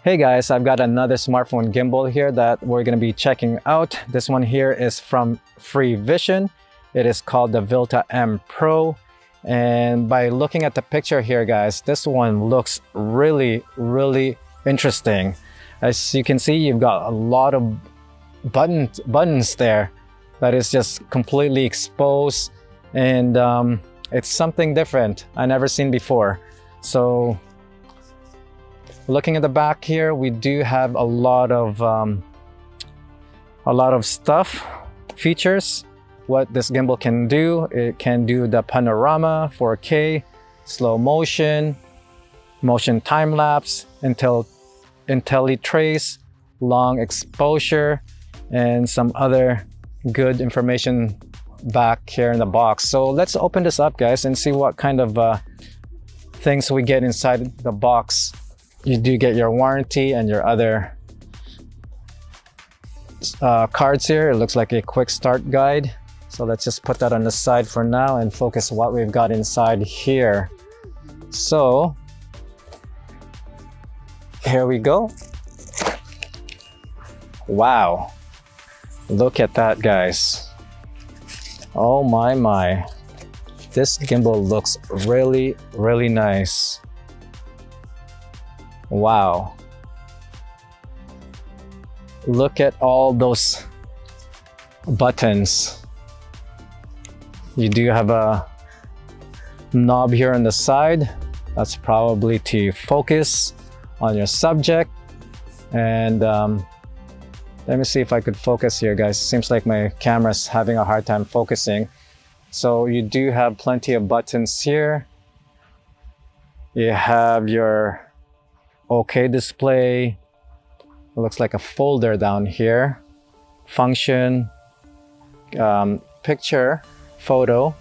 Hey guys, I've got another smartphone gimbal here that we're going to be checking out. This one here is from Freevision. It is called the Vilta-M Pro. And by looking at the picture here, guys, this one looks really interesting. As you can see, you've got a lot of buttons there that is just completely exposed, and it's something different I never seen before. So looking at the back here, we do have a lot of stuff, features, what this gimbal can do. It can do the panorama, 4K, slow motion, motion time-lapse, IntelliTrace, long exposure, and some other good information back here in the box. So let's open this up, guys, and see what kind of things we get inside the box. You do get your warranty and your other cards here. It looks like a quick start guide. So let's just put that on the side for now and focus what we've got inside here. So here we go. Wow, look at that, guys. Oh my. This gimbal looks really nice. Wow. Look at all those buttons. You do have a knob here on the side. That's probably to focus on your subject. And let me see if I could focus here, guys. Seems like my camera's having a hard time focusing. So you do have plenty of buttons here. You have your OK display. It looks like a folder down here. Function, picture, photo,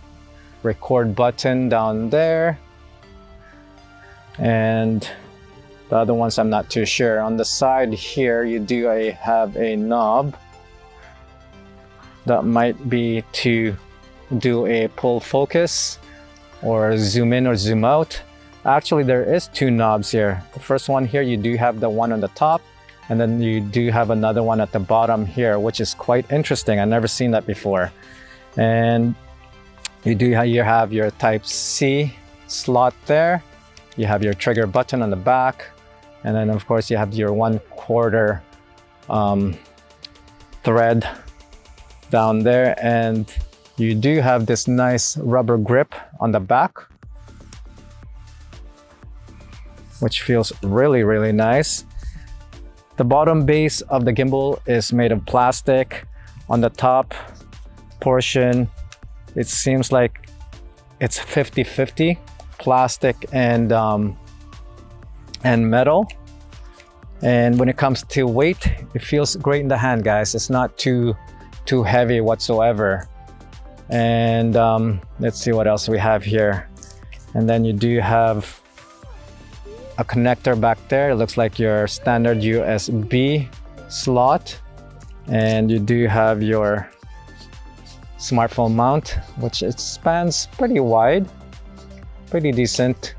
record button down there. And the other ones I'm not too sure. On the side here, you do have a knob that might be to do a pull focus or zoom in or zoom out. Actually, there is two knobs here. The first one here, you do have the one on the top, and then you do have another one at the bottom here, which is quite interesting. I've never seen that before. And you have your Type-C slot there. You have your trigger button on the back. And then of course you have your 1/4 thread down there. And you do have this nice rubber grip on the back, which feels really nice. The bottom base of the gimbal is made of plastic. On the top portion, it seems like it's 50-50 plastic and metal. And when it comes to weight, it feels great in the hand, guys. It's not too heavy whatsoever. And let's see what else we have here. And then you do have a connector back there. It looks like your standard USB slot. And you do have your smartphone mount, which it spans pretty wide, pretty decent.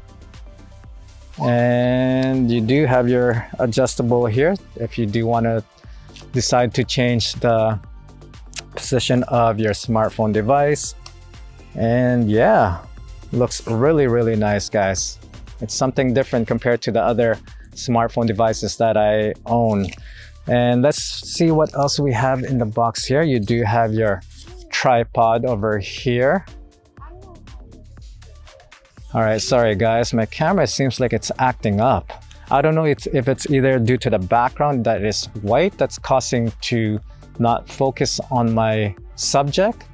And you do have your adjustable here if you do want to decide to change the position of your smartphone device. And yeah, looks really nice, guys. It's something different compared to the other smartphone devices that I own. And let's see what else we have in the box here. You do have your tripod over here. All right, sorry guys, my camera seems like it's acting up. I don't know if it's either due to the background that is white that's causing to not focus on my subject,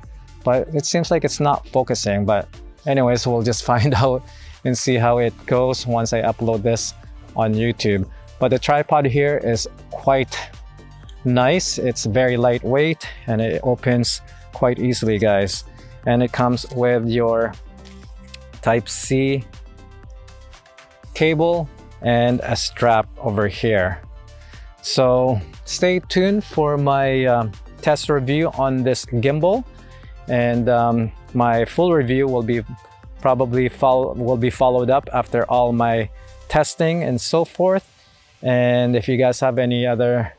but it seems like it's not focusing. But anyways, we'll just find out and see how it goes once I upload this on YouTube. But the tripod here is quite nice. It's very lightweight and it opens quite easily, guys. And it comes with your Type-C cable and a strap over here. So stay tuned for my test review on this gimbal, and my full review will be followed up after all my testing and so forth. And if you guys have any other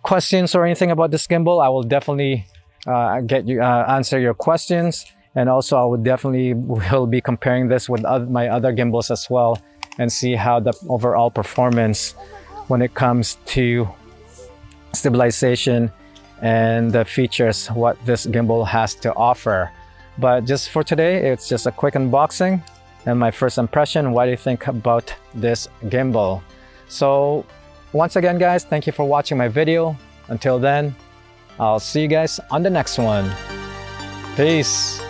questions or anything about this gimbal, I will definitely answer your questions. And also I would definitely will be comparing this with my other gimbals as well, and see how the overall performance when it comes to stabilization and the features what this gimbal has to offer. But just for today, it's just a quick unboxing and my first impression. What do you think about this gimbal? So once again, guys, thank you for watching my video. Until then, I'll see you guys on the next one. Peace.